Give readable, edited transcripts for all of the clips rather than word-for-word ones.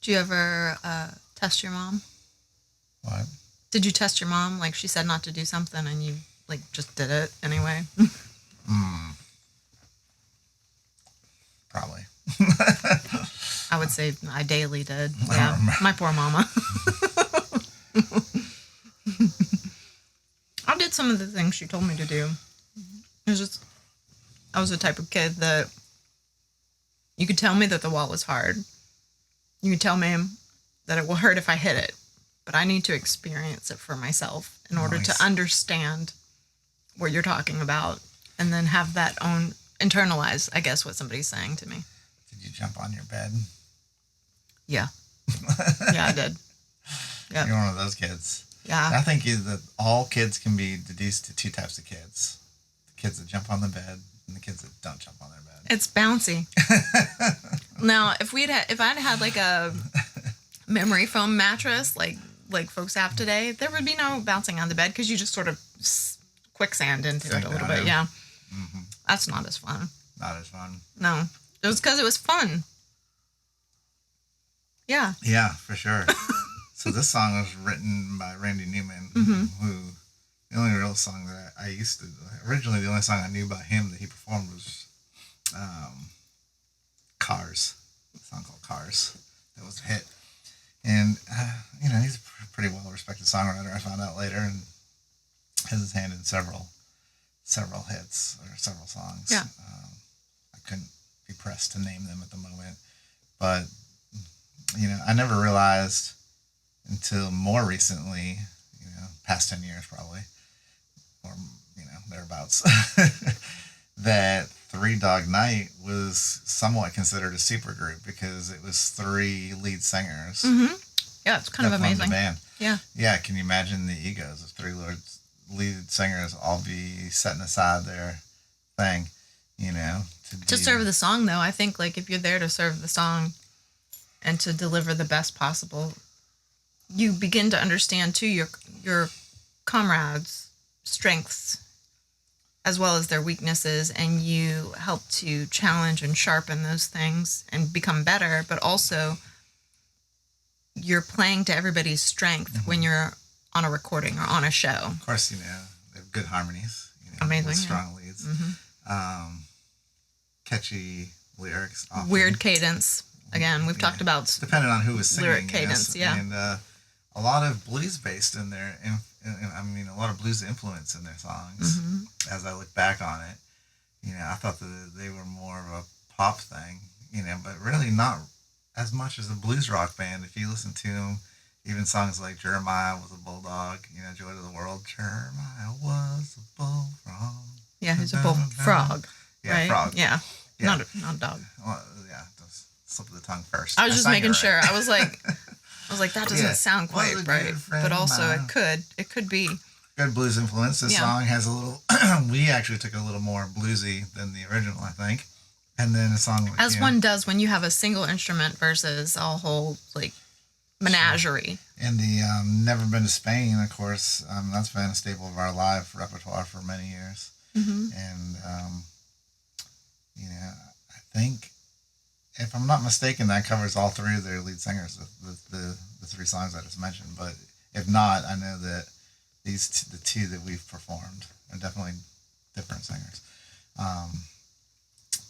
Do you ever test your mom? What? Did you test your mom? Like she said not to do something and you like just did it anyway? Probably. I would say I daily did. I Yeah. don't remember. My poor mama. I did some of the things she told me to do. It was just, I was the type of kid that you could tell me that the wall was hard. You could tell me that it will hurt if I hit it, but I need to experience it for myself in order to understand what you're talking about and then have that own internalize, I guess, what somebody's saying to me. Did you jump on your bed? Yeah. Yeah, I did. Yep. You're one of those kids. Yeah. I think that all kids can be deduced to two types of kids. The kids that jump on the bed and the kids that don't jump on their bed. It's bouncy. Now, if I'd had like a memory foam mattress like folks have today, there would be no bouncing on the bed because you just sort of quicksand into it a little bit. Yeah. Mm-hmm. That's not as fun. Not as fun. No. It was because it was fun. Yeah. Yeah, for sure. So this song was written by Randy Newman, who the only real song that originally the only song I knew about him that he performed was Cars, a song called Cars. That was a hit. And, he's a pretty well-respected songwriter, I found out later, and has his hand in several hits or several songs. Yeah. I couldn't be pressed to name them at the moment, but, I never realized until more recently, past 10 years probably, or, thereabouts, that Three Dog Night was somewhat considered a supergroup because it was three lead singers. Mm-hmm. Yeah, it's kind of amazing. The band. Yeah. Yeah, can you imagine the egos of three lead singers all be setting aside their thing, to serve the song, though? I think, like, if you're there to serve the song and to deliver the best possible, you begin to understand, too, your comrades' strengths as well as their weaknesses, and you help to challenge and sharpen those things and become better, but also you're playing to everybody's strength when you're on a recording or on a show. Of course, they have good harmonies. Amazing. With strong leads. Mm-hmm. Catchy lyrics. Often. Weird cadence. Again, we've talked about depending on who was singing. Lyric cadence, yeah. And a lot of blues based in there. A lot of blues influence in their songs. Mm-hmm. As I look back on it, I thought that they were more of a pop thing, but really not as much as a blues rock band. If you listen to them, even songs like Jeremiah was a bulldog, Joy to the World. Jeremiah was a bullfrog. Yeah, he's a bullfrog. Yeah, right? Frog. Yeah. Not a dog. Well, yeah, slip of the tongue first. I was just making sure. Right. I was like, that doesn't sound quite right. But also, it could be. Good blues influence. This song has a little. We actually took a little more bluesy than the original, I think. And then a song as one does when you have a single instrument versus a whole menagerie. And the Never Been to Spain, of course, that's been a staple of our live repertoire for many years. Mm-hmm. And I think, if I'm not mistaken, that covers all three of their lead singers, the three songs I just mentioned. But if not, I know that the two that we've performed are definitely different singers.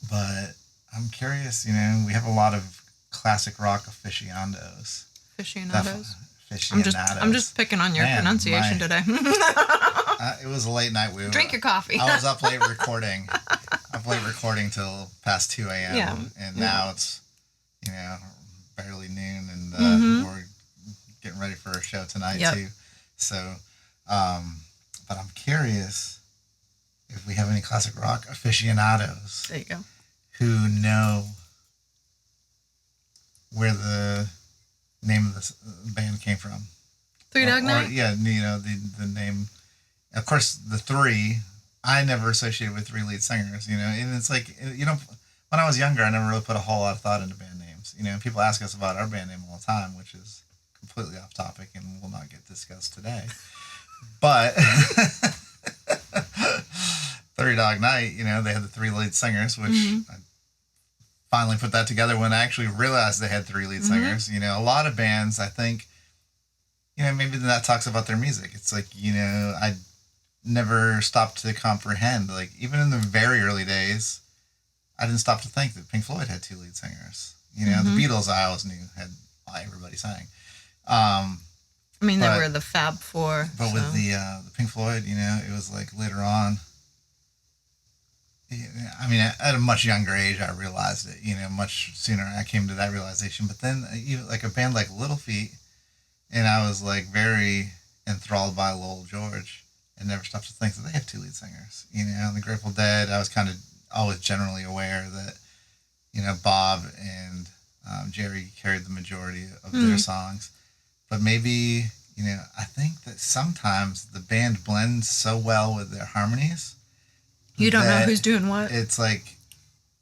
But I'm curious, we have a lot of classic rock aficionados. Aficionados? Aficionados. I'm just picking on your pronunciation today. It was a late night. Drink your coffee. I was up late recording. Till past 2 a.m. Yeah. And now it's, barely noon, and we're getting ready for a show tonight too. So, but I'm curious if we have any classic rock aficionados. There you go. Who know where the name of this band came from. Three Dog Night? Yeah, the name. Of course, the three, I never associated with three lead singers, and it's like, when I was younger, I never really put a whole lot of thought into band names. People ask us about our band name all the time, which is completely off topic and will not get discussed today. But Three Dog Night, they had the three lead singers, which I finally put that together when I actually realized they had 3 lead singers. You know, a lot of bands, I think, you know, maybe that talks about their music. It's like, you know, I never stopped to comprehend, like, even in the very early days, I didn't stop to think that Pink Floyd had 2 lead singers. You know, the Beatles I always knew had everybody sang. I mean, they were the Fab Four. But with the Pink Floyd, you know, it was like later on. I mean, at a much younger age, I realized it. You know, much sooner I came to that realization. But then, even like a band like Little Feat, and I was like very enthralled by Lowell George, and never stopped to think that they have 2 lead singers. You know, and the Grateful Dead, I was kind of always generally aware that, you know, Bob and Jerry carried the majority of their songs. But maybe, you know, I think that sometimes the band blends so well with their harmonies. You don't know who's doing what. It's like,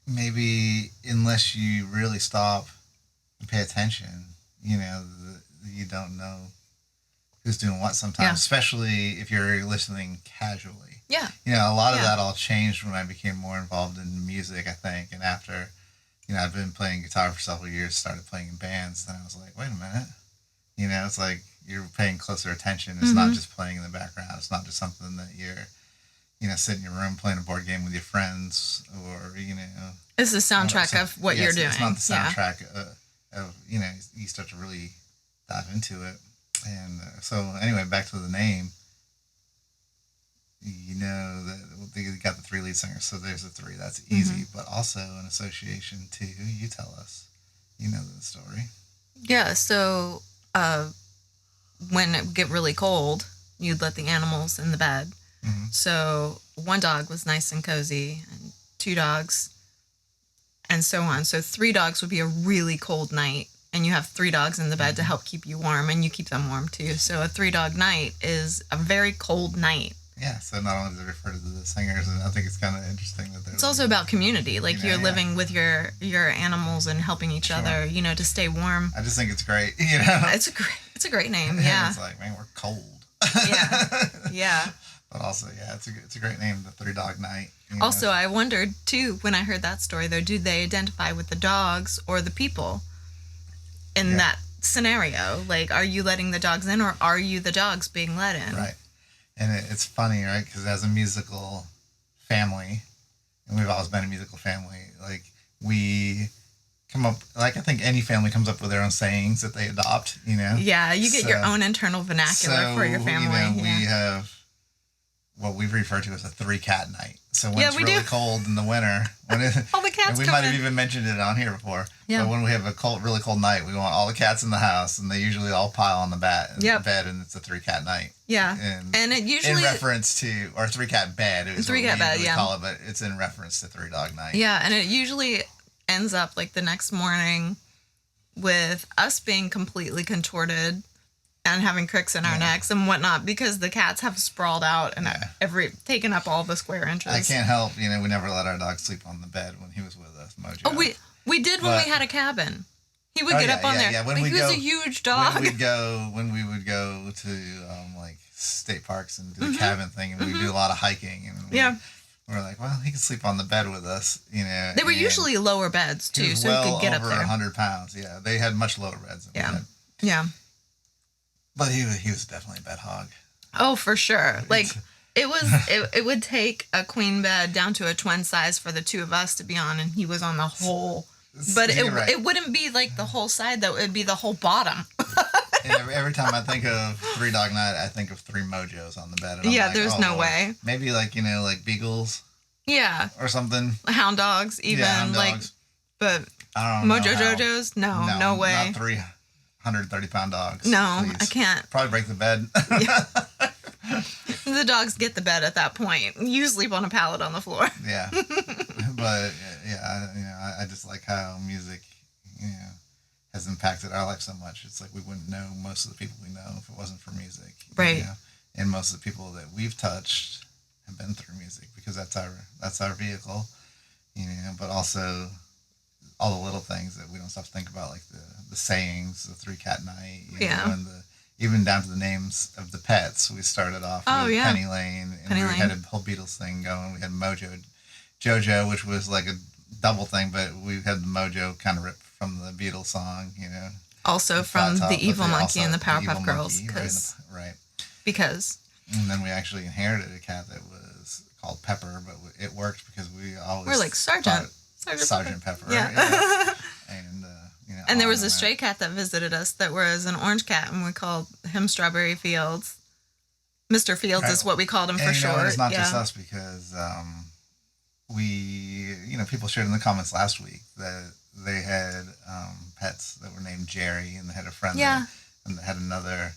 maybe unless you really stop and pay attention, you know, you don't know who's doing what sometimes, especially if you're listening casually. Yeah. You know, a lot of that all changed when I became more involved in music, I think. And after, you know, I've been playing guitar for several years, started playing in bands, then I was like, wait a minute. You know, it's like you're paying closer attention. It's not just playing in the background. It's not just something that you're, you know, sitting in your room playing a board game with your friends, or, you know. It's the soundtrack of what you're doing. It's not the soundtrack of, you know, you start to really dive into it. And so, anyway, back to the name. You know that they got the 3 lead singers, so there's the 3. That's easy, but also an association to, you tell us. You know the story. Yeah, so when it would get really cold, you'd let the animals in the bed. So 1 dog was nice and cozy, and 2 dogs, and so on. So 3 dogs would be a really cold night, and you have 3 dogs in the bed to help keep you warm, and you keep them warm too. So a 3-dog night is a very cold night. Yeah, so not only does it refer to the singers, and I think it's kind of interesting that it's also about community. Like, you're living with your animals and helping each other, you know, to stay warm. I just think it's great, you know. It's a great name, yeah. It's like, man, we're cold. Yeah. But also, yeah, it's a great name, the 3-dog night. Also, I wondered too, when I heard that story though, do they identify with the dogs or the people in that scenario? Like, are you letting the dogs in, or are you the dogs being let in? Right. And it's funny, right? Because as a musical family, and we've always been a musical family, like, we come up, like, I think any family comes up with their own sayings that they adopt, you know? Yeah, you get your own internal vernacular for your family. You know, we have what we refer to as a 3-cat night. So when it's really cold in the winter, all the cats, and we might have even mentioned it on here before. Yeah. But when we have a really cold night, we want all the cats in the house, and they usually all pile on the bed, and it's a 3-cat night. Yeah. And it usually, in reference to, or 3-cat bed, is 3-cat bed, call it, but it's in reference to 3-dog night. Yeah, and it usually ends up like the next morning with us being completely contorted and having cricks in our necks and whatnot, because the cats have sprawled out and taken up all the square inches. I can't help, you know, we never let our dog sleep on the bed when he was with us, Mojo. Oh, we did when we had a cabin. He would get up on there. Yeah. When he was a huge dog. When we would go to like state parks and do the cabin thing, and we'd do a lot of hiking, and we're like, well, he can sleep on the bed with us, you know. They were usually lower beds too, so he could get up there. Over 100 pounds. Yeah, they had much lower beds than we had. Yeah. But he was definitely a bed hog. Oh, for sure. Like, it would take a queen bed down to a twin size for the 2 of us to be on, and he was on the whole. But it wouldn't be like the whole side, though. It would be the whole bottom. And every time I think of 3-dog night, I think of 3 Mojos on the bed. And I'm like, there's no way. Maybe like, you know, like beagles. Yeah. Or something. Hound dogs, even. Yeah, hound dogs. But I don't know. Mojo Jojos? No way. Not 330-pound dogs. No, please. I can't. Probably break the bed. The dogs get the bed at that point. You sleep on a pallet on the floor. Yeah. But, yeah, you know, I just like how music, you know, has impacted our life so much. It's like we wouldn't know most of the people we know if it wasn't for music. Right. You know? And most of the people that we've touched have been through music, because that's our vehicle, you know, but also all the little things that we don't stop to think about, like the sayings, the 3-cat night, you know, and even down to the names of the pets. We started off with Penny Lane, and we had a whole Beatles thing going. We had Mojo Jojo, which was like double thing, but we had the mojo kind of ripped from the Beatles song, you know. Also from the Evil Monkey and the Powerpuff Girls. Right. Because. And then we actually inherited a cat that was called Pepper, but it worked because we always... We're like, Sergeant Pepper. Yeah. And, you know... And there was a stray cat that visited us that was an orange cat, and we called him Strawberry Fields. Mr. Fields is what we called him for short. It's not just us, because people shared in the comments last week that they had pets that were named Jerry, and they had a friend that had another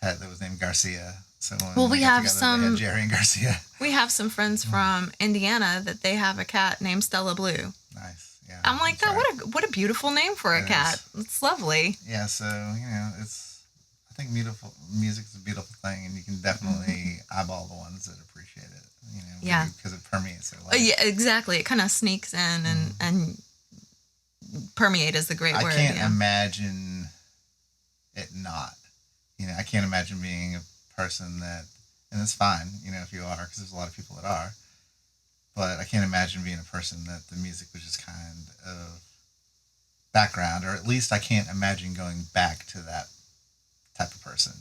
pet that was named Garcia. So when we have together, they had Jerry and Garcia. We have some friends from Indiana that they have a cat named Stella Blue. Nice, yeah. I'm like, what a beautiful name for a cat. It's lovely. Yeah, so I think music is a beautiful thing, and you can definitely eyeball the ones that appreciate it. Because it permeates their life. Yeah, exactly. It kind of sneaks in, and permeate is the great word. I can't imagine it not. I can't imagine being a person that, and it's fine, if you are, because there's a lot of people that are, but I can't imagine being a person that the music was just kind of background, or at least I can't imagine going back to that type of person,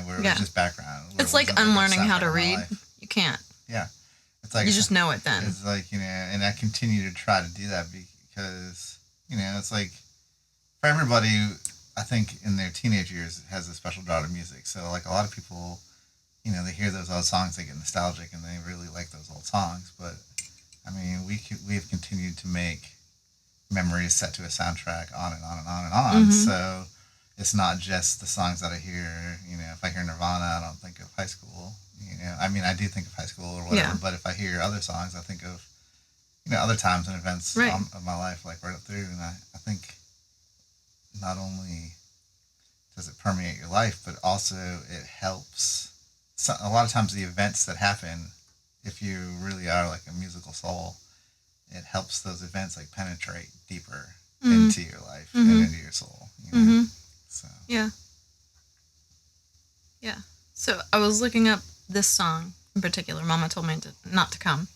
where it was just background. It's like unlearning how to read. You can't. Yeah. It's like, you just know it then. It's like, and I continue to try to do that because, it's like, for everybody, I think in their teenage years, it has a special draw to music. So, like, a lot of people, they hear those old songs, they get nostalgic, and they really like those old songs. But, I mean, we have continued to make memories set to a soundtrack on and on and on and on. Mm-hmm. So, it's not just the songs that I hear. If I hear Nirvana, I don't think of high school. I mean, I do think of high school or whatever, but if I hear other songs, I think of, other times and events of my life, like right up through. And I think not only does it permeate your life, but also it helps. A lot of times the events that happen, if you really are like a musical soul, it helps those events like penetrate deeper into your life and into your soul. So. Yeah. So I was looking up this song in particular. Mama told me not to come.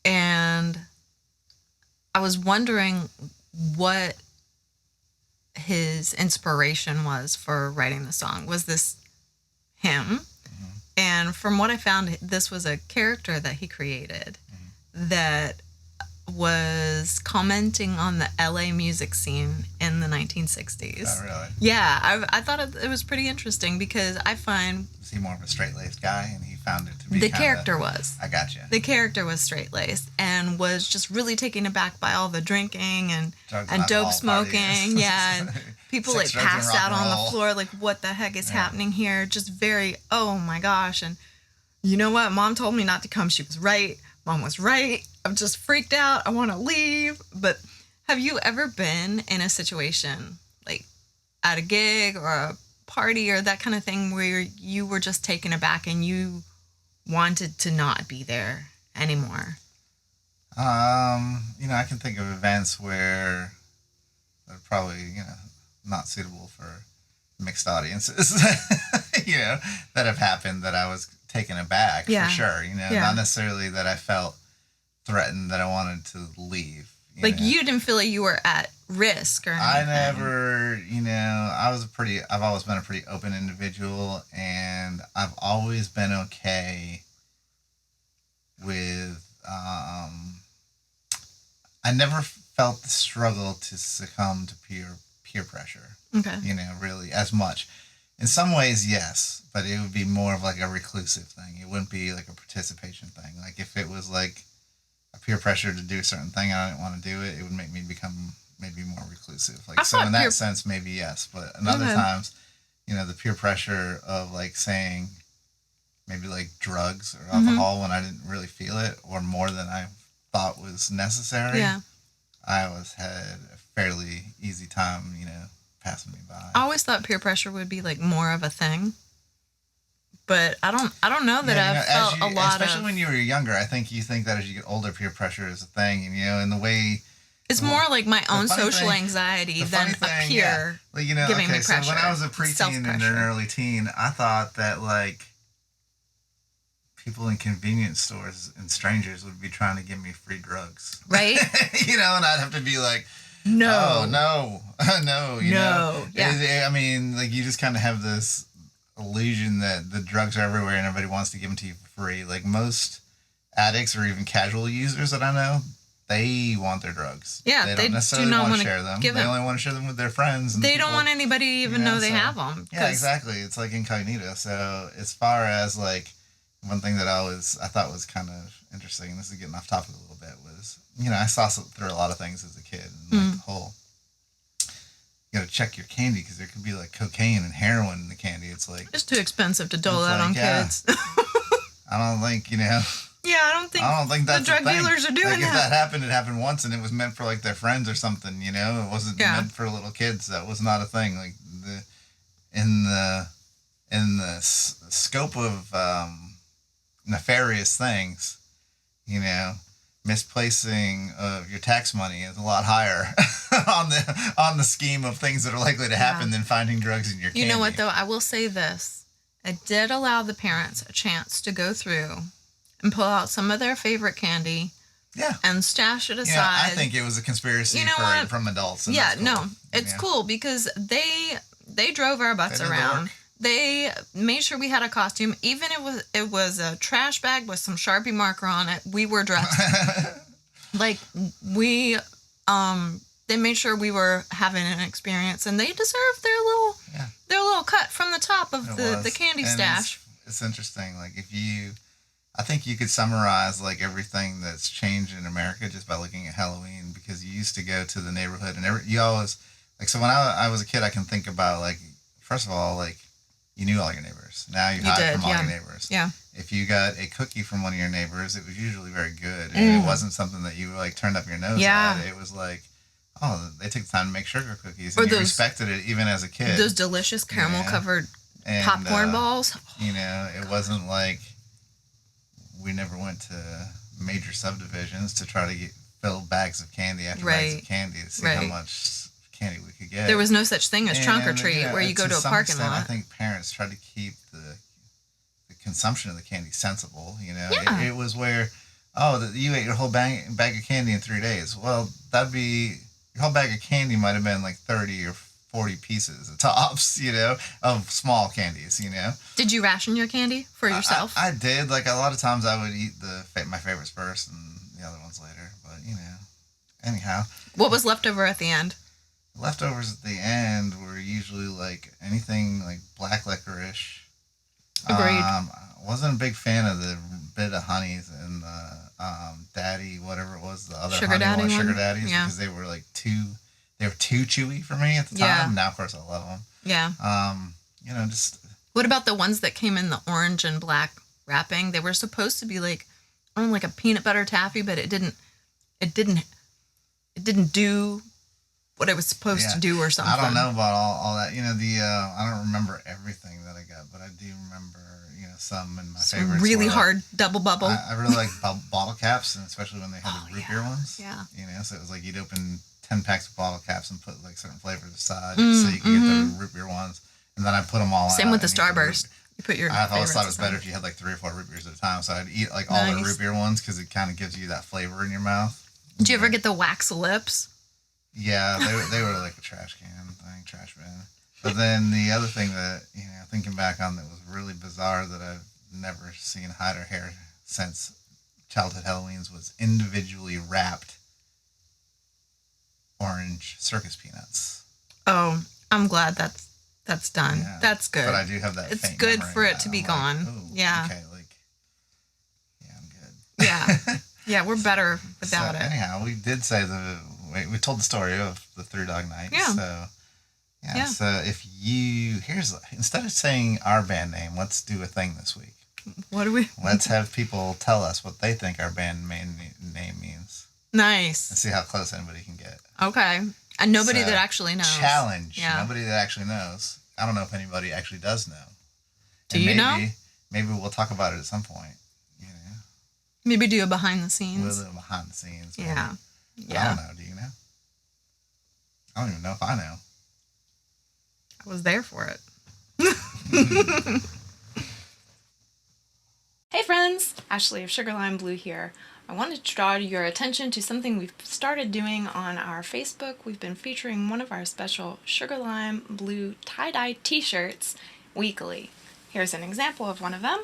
And I was wondering what his inspiration was for writing the song. Was this him? Mm-hmm. And from what I found, this was a character that he created that was commenting on the LA music scene in the 1960s. Oh, really? Yeah, I thought it was pretty interesting because I find... Was he more of a straight-laced guy and he found it to be The character was. I got you. The character was straight-laced and was just really taken aback by all the drinking and dope smoking. Yeah, and people like passed out on the floor like, what the heck is happening here? Just very, oh my gosh. And you know what? Mom told me not to come. She was right. Mom was right. I'm just freaked out. I want to leave. But have you ever been in a situation like at a gig or a party or that kind of thing where you were just taken aback and you wanted to not be there anymore? I can think of events where they're probably, not suitable for mixed audiences, that have happened that I was taken aback for sure. Not necessarily that I felt threatened that I wanted to leave. You didn't feel like you were at risk or anything. I never, I've always been a pretty open individual, and I've always been okay with, I never felt the struggle to succumb to peer pressure. Okay. Really as much. In some ways, yes, but it would be more of like a reclusive thing. It wouldn't be like a participation thing. Like if it was like a peer pressure to do a certain thing and I didn't want to do it, it would make me become maybe more reclusive. So in that sense, maybe yes. But in other times, the peer pressure of like saying maybe like drugs or alcohol when I didn't really feel it or more than I thought was necessary. Yeah. I always had a fairly easy time, passing me by. I always thought peer pressure would be like more of a thing. But I don't know that I've felt a lot especially when you were younger. I think you think that as you get older, peer pressure is a thing, and the way... It's more like my own social anxiety than a peer giving me pressure. So when I was a preteen and an early teen, I thought that, like, people in convenience stores and strangers would be trying to give me free drugs. Right? And I'd have to be like, no. oh, no, no, no. Yeah. I mean, like, you just kind of have this illusion that the drugs are everywhere and everybody wants to give them to you for free. Like, most addicts or even casual users that I know, they want their drugs. Yeah, they don't necessarily do not want to share them. They only want to share them with their friends. And they don't want anybody to even know they have them. Yeah, exactly. It's like incognito. So as far as like one thing that I thought was kind of interesting, and this is getting off topic a little bit, was I saw through a lot of things as a kid, and like the whole you got to check your candy because there could be like cocaine and heroin in the candy. It's like it's too expensive to dole out on kids. I don't think Yeah, I don't think that's the drug dealers are doing like, that. If that happened, it happened once, and it was meant for like their friends or something. It wasn't meant for little kids. That was not a thing. Like in the scope of nefarious things, misplacing of your tax money is a lot higher on the scheme of things that are likely to happen than finding drugs in your candy. You know what though? I will say this: it did allow the parents a chance to go through and pull out some of their favorite candy. Yeah. And stash it aside. Yeah, I think it was a conspiracy from adults. Yeah, cool. It's cool because they drove our butts around. They made sure we had a costume. Even it was a trash bag with some Sharpie marker on it. We were dressed. Like we they made sure we were having an experience, and they deserved their little cut from the top of the candy stash. It's interesting. Like I think you could summarize like everything that's changed in America just by looking at Halloween, because you used to go to the neighborhood and you always like, so when I was a kid, I can think about like, first of all, like you knew all your neighbors. Now you hide from all your neighbors. Yeah. If you got a cookie from one of your neighbors, it was usually very good. And it wasn't something that you like turned up your nose at. It was like, oh, they took the time to make sugar cookies, and you respected it even as a kid. Those delicious caramel covered popcorn balls. It wasn't like we never went to major subdivisions to try to fill bags of candy after bags of candy to see how much candy we could get. There was no such thing as trunk or treat where you go to a parking lot. I think parents tried to keep the consumption of the candy sensible. It was where, you ate your whole bag of candy in 3 days. Well, that'd be, your whole bag of candy might have been like 30 or 40 pieces of tops, of small candies, Did you ration your candy for yourself? I did. Like, a lot of times I would eat my favorites first and the other ones later. But, anyhow. What was left over at the end? Leftovers at the end were usually, like, anything, like, black licorice. Agreed. I wasn't a big fan of the bit of honeys and the daddy, whatever it was, the other sugar daddies, because they were, like, too chewy for me at the time. Yeah. Now, of course, I love them. Yeah. Just... What about the ones that came in the orange and black wrapping? They were supposed to be like a peanut butter taffy, but it didn't do what it was supposed to do or something. I don't know about all that. I don't remember everything that I got, but I do remember, some in my favorites. Really hard double bubble. I really like bottle caps, and especially when they had the root beer ones. Yeah. So it was like you'd open 10 packs of bottle caps and put like certain flavors aside so you could get the root beer ones. And then I put them all Same with the Starburst. You put your I always thought it was better if you had like 3 or 4 root beers at a time. So I'd eat like all the root beer ones because it kind of gives you that flavor in your mouth. Did you ever get the wax lips? Yeah, they were like a trash can thing, trash bin. But then the other thing that, thinking back on that was really bizarre that I've never seen hide or hair since childhood Halloweens was individually wrapped orange circus peanuts. Oh, I'm glad that's done. Yeah. That's good. But I do have that. It's good for it to be gone. Yeah. Okay, I'm good. Yeah. Yeah, we're better without it. Anyhow, we did say we told the story of the Three Dog Night. Yeah. So if instead of saying our band name, let's do a thing this week. What do we? Let's have people tell us what they think our band name means. Nice. And see how close anybody can get. Okay. And nobody that actually knows. Challenge. Yeah. Nobody that actually knows. I don't know if anybody actually does know. Do you know? Maybe we'll talk about it at some point. Maybe do a behind the scenes. We'll do a behind the scenes. Maybe. Yeah. I don't know. Do you know? I don't even know if I know. I was there for it. Hey friends! friends, Ashley of Sugar Lime Blue here. I wanted to draw your attention to something we've started doing on our Facebook. We've been featuring one of our special Sugar Lime Blue tie-dye t-shirts weekly. Here's an example of one of them.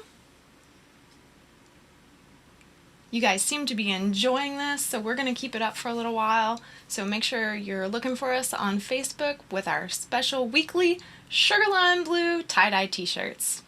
You guys seem to be enjoying this, so we're going to keep it up for a little while. So make sure you're looking for us on Facebook with our special weekly Sugar Lime Blue tie-dye t-shirts.